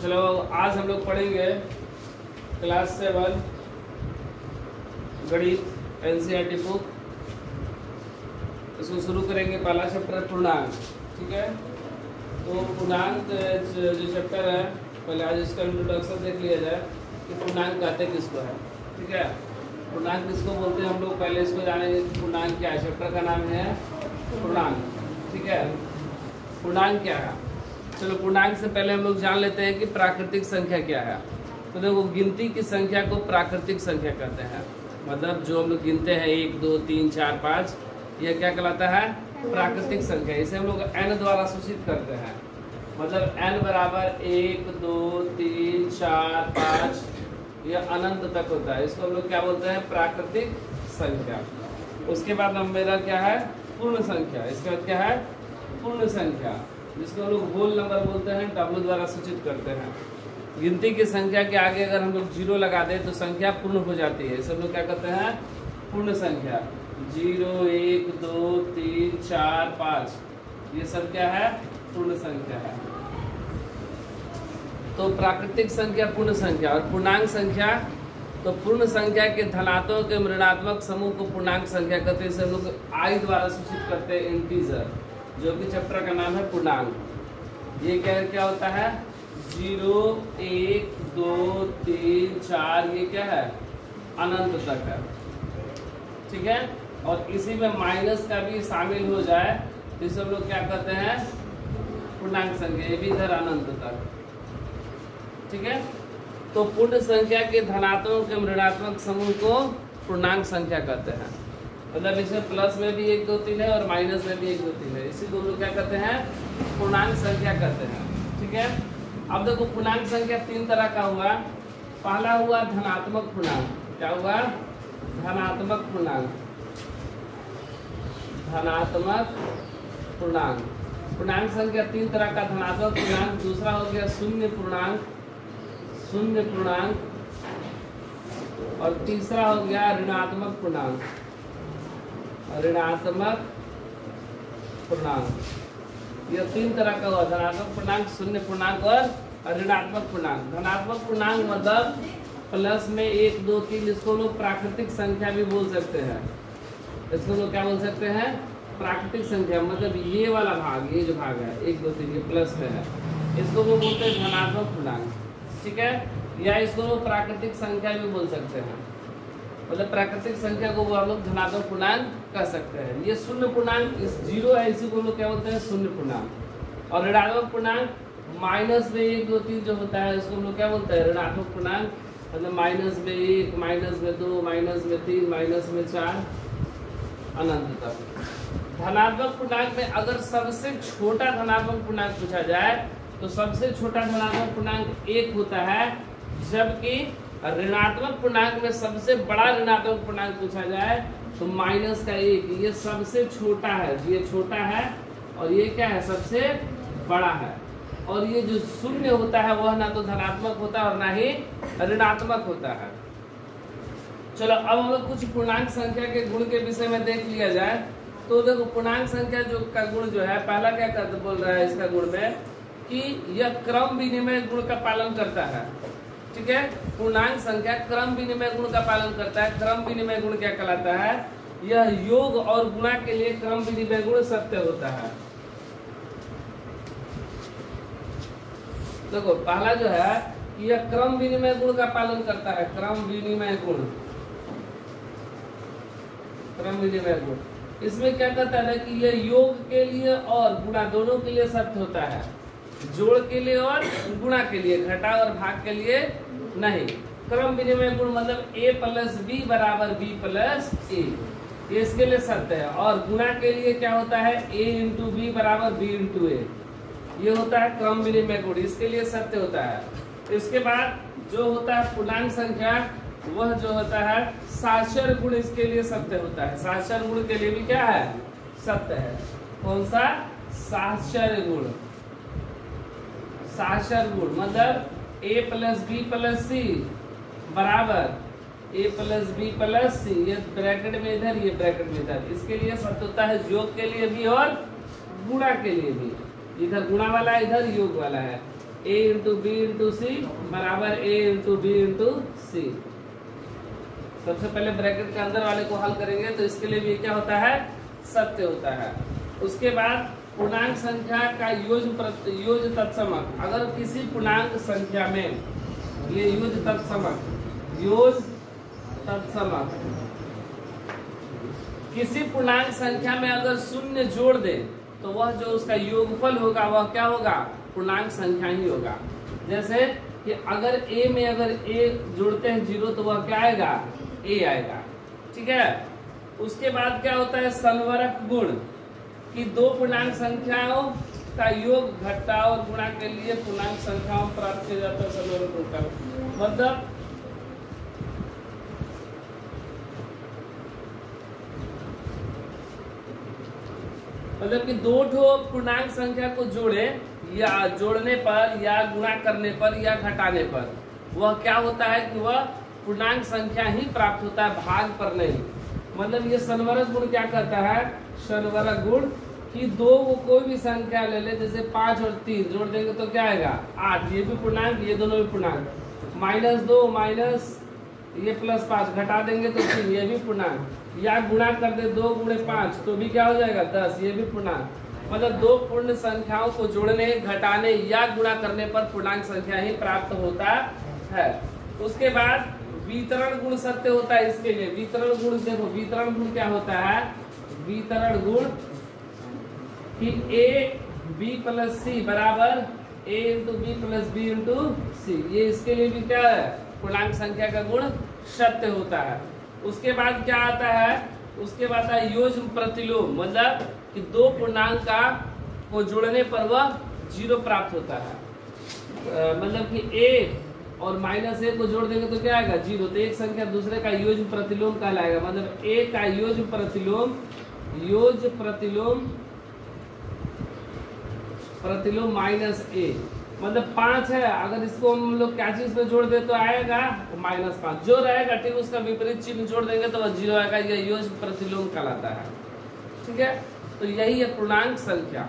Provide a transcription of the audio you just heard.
चलो आज हम लोग पढ़ेंगे क्लास 7 गणित एनसीईआरटी बुक। इसको शुरू करेंगे। पहला चैप्टर पूर्णांक, ठीक है। तो पूर्णांक जो चैप्टर है, पहले आज इसका इंट्रोडक्शन देख लिया जाए कि पूर्णांक कहते किसको है, ठीक है। पूर्णांक किसको बोलते हैं हम लोग पहले इसको जानेंगे कि पूर्णांक क्या है। चैप्टर का नाम है पूर्णांक, ठीक है। पूर्णांक क्या है, चलो पूर्णांक से पहले हम लोग जान लेते हैं कि प्राकृतिक संख्या क्या है। तो देखो, गिनती की संख्या को प्राकृतिक संख्या कहते हैं। मतलब जो हम लोग गिनते हैं 1 2 3 4 5, यह क्या कहलाता है? प्राकृतिक संख्या। इसे हम लोग n द्वारा सूचित करते हैं। मतलब n बराबर 1 2 3 4 5, यह अनंत तक होता है। इसको हम लोग क्या बोलते हैं? प्राकृतिक संख्या। उसके बाद मेरा क्या है? पूर्ण संख्या। इसके बाद क्या है? पूर्ण संख्या, जिसको हम लोग होल नंबर बोलते हैं, W द्वारा सूचित करते हैं। गिनती की संख्या के आगे अगर हम लोग 0 लगा दें तो संख्या पूर्ण हो जाती है। इसे हम लोग क्या कहते हैं? पूर्ण संख्या। 0 1 2 3 4 5, ये सब क्या है? पूर्ण संख्या है। तो प्राकृतिक संख्या, पूर्ण संख्या और पूर्णांक संख्या। तो पूर्ण संख्या के धनात्मक एवं ऋणात्मक समूह को पूर्णांक संख्या कहते हैं। इसे हम लोग I द्वारा सूचित करते हैं, इंटीजर, जो कि चैप्टर का नाम है पूर्णांक। ये क्या होता है? 0 1 2 3 4, ये क्या है? अनंत तक है, ठीक है। और इसी में माइनस का भी शामिल हो जाए तो इसे हम लोग क्या कहते हैं? पूर्णांक संख्या। ये भी इधर अनंत तक, ठीक है। तो पूर्ण संख्या के धनात्मक एवं ऋणात्मक समूह को पूर्णांक संख्या कहते हैं। मतलब इसमें प्लस में भी 1 2 3 है और माइनस में भी 1 2 3 है। इसी को लोग क्या कहते हैं? पूर्णांक संख्या कहते हैं, ठीक है। अब देखो, पूर्णांक संख्या 3 तरह का हुआ। पहला हुआ धनात्मक पूर्णांक। क्या हुआ? धनात्मक पूर्णांक। धनात्मक पूर्णांक। पूर्णांक संख्या 3 तरह का, धनात्मक पूर्णांक। दूसरा हो गया शून्य पूर्णांक, शून्य पूर्णांक। और तीसरा हो गया ऋणात्मक पूर्णांक, ऋणात्मक पूर्णांक। यह 3 तरह का हुआ, धनात्मक पूर्णांक, शून्य पूर्णांक और ऋणात्मक पूर्णांक। धनात्मक पूर्णांक मतलब प्लस में 1 2 3, इसको लोग प्राकृतिक संख्या भी बोल सकते हैं। इसको लोग क्या बोल सकते हैं? प्राकृतिक संख्या। मतलब ये वाला भाग, ये जो भाग है 1 2 3, ये प्लस में है, इसको वो बोलते हैं धनात्मक पूर्णांक, ठीक है। या इसको लोग प्राकृतिक संख्या भी बोल सकते हैं। मतलब प्राकृतिक संख्या को वो हम लोग धनात्मक पूर्णांक कह सकते हैं। ये शून्य पूर्णांक, इस 0 है, इसी को लोग क्या बोलते हैं? शून्य पूर्णांक। और ऋणात्मक पूर्णांक माइनस में 1 2 3 जो होता है, इसको हम लोग क्या बोलते हैं? ऋणात्मक पूर्णांक। मतलब माइनस में 1, माइनस में 2, माइनस में 3, माइनस में 4, अनंत तक। धनात्मक पूर्णांक में अगर सबसे छोटा धनात्मक पूर्णांक पूछा जाए तो सबसे छोटा धनात्मक पूर्णांक 1 होता है, जबकि ऋणात्मक पूर्णांक में सबसे बड़ा ऋणात्मक पूर्णांक पूछा जाए तो माइनस का 1। ये सबसे छोटा है, ये छोटा है, और ये क्या है? सबसे बड़ा है। और ये जो शून्य होता है वह ना तो धनात्मक होता है और ना ही ऋणात्मक होता है। चलो अब हम लोग कुछ पूर्णांक संख्या के गुण के विषय में देख लिया जाए। तो देखो, पूर्णांक संख्या जो का गुण जो है, पहला क्या कहते बोल रहा है इसका गुण में कि यह क्रम विनिमय गुण का पालन करता है, ठीक है। पूर्णांक संख्या क्रम विनिमय गुण का पालन करता है। क्रम विनिमय गुण क्या कहलाता है? यह योग और गुणा के लिए क्रम विनिमय गुण सत्य होता है। देखो, पहला जो है कि यह क्रम विनिमय गुण का पालन करता है। क्रम विनिमय गुण, क्रम विनिमय गुण। इसमें क्या कहता है कि यह योग के लिए और गुणा दोनों के लिए सत्य होता है। जोड़ के लिए और गुणा के लिए, घटा और भाग के लिए नहीं। क्रम विनिमय गुण मतलब a + b = b + a, ये इसके लिए सत्य है। और गुणा के लिए क्या होता है? a × b = b × a, ये होता है क्रम विनिमय गुण, इसके लिए सत्य होता है। इसके बाद जो होता है पूर्णांक संख्या, वह जो होता है साक्षर गुण, इसके लिए सत्य होता है। साक्षर गुण के लिए भी क्या है? सत्य है। कौन सा? साक्षर गुण। साक्षर गुण मतलब a + b + c बराबर a + b + c, ये ब्रैकेट में इधर, ये ब्रैकेट में इधर, इसके लिए सत्य होता है। योग के लिए भी और गुणा के लिए भी। इधर गुणा वाला है, इधर योग वाला है। a इंटू बी इंटू सी बराबर a इंटू बी इंटू सी। सबसे पहले ब्रैकेट के अंदर वाले को हल करेंगे तो इसके लिए भी क्या होता है, सत्य होता है। उसके बाद पूर्णांक संख्या का योज तत्समक, अगर किसी पूर्णांक संख्या में ये योज तत्समक किसी पूर्णांक संख्या में अगर शून्य जोड़ दे तो वह जो उसका योगफल होगा वह क्या होगा, पूर्णांक संख्या ही होगा। जैसे कि अगर a में अगर a जोड़ते हैं 0 तो वह क्या आएगा, a आएगा। ठीक है। उसके बाद क्या होता है, संवरक गुण कि दो पूर्णांक संख्याओं का योग घटा और गुणा के लिए पूर्णांक संख्याओं प्राप्त किया जाता है संवरक गुण का। मतलब कि दो ठो पूर्णांक संख्या को जोड़े या जोड़ने पर या गुणा करने पर या घटाने पर वह क्या होता है कि वह पूर्णांक संख्या ही प्राप्त होता है, भाग पर नहीं। मतलब ये संवरक गुण क्या कहता है, संवरक गुण कि दो वो कोई भी संख्या ले ले, जैसे 5 और 3 जोड़ देंगे तो क्या आएगा 8, ये भी पूर्णांक ये दोनों भी पूर्णांक, -2 माइनस ये +5 घटा देंगे तो 3 ये भी पूर्णांक, या गुणा कर दे 2 गुणे 5 तो भी क्या हो जाएगा 10 ये भी पूर्णांक। मतलब दो पूर्ण संख्याओं को जोड़ने घटाने या गुणा करने पर पूर्णांक संख्या ही प्राप्त होता है। उसके बाद वितरण गुण सत्य होता है। इसके लिए वितरण गुण देखो, वितरण गुण क्या होता है, वितरण गुण कि a b प्लस सी बराबर a into B plus B into C, ये इसके लिए भी क्या है, पूर्णांक संख्या का गुण सत्य होता है। उसके बाद क्या आता है, उसके बाद आता है योज्य प्रतिलोम, मतलब कि दो पूर्णांक का को जोड़ने पर वह 0 प्राप्त होता है। मतलब कि a और -a को जोड़ देंगे तो क्या आएगा 0, तो एक संख्या दूसरे का योज्य प्रतिलोम कहलाएगा। मतलब a का योज्य प्रतिलोम -a, मतलब 5 है, अगर इसको हम लोग क्या चीज पे जोड़ दे तो आएगा -5, जो रहेगा ठीक उसका विपरीत चिन्ह जोड़ देंगे तो वह 0 आएगा। यह योज्य प्रतिलोम कहलाता है। ठीक है, तो यही है पूर्णांक संख्या।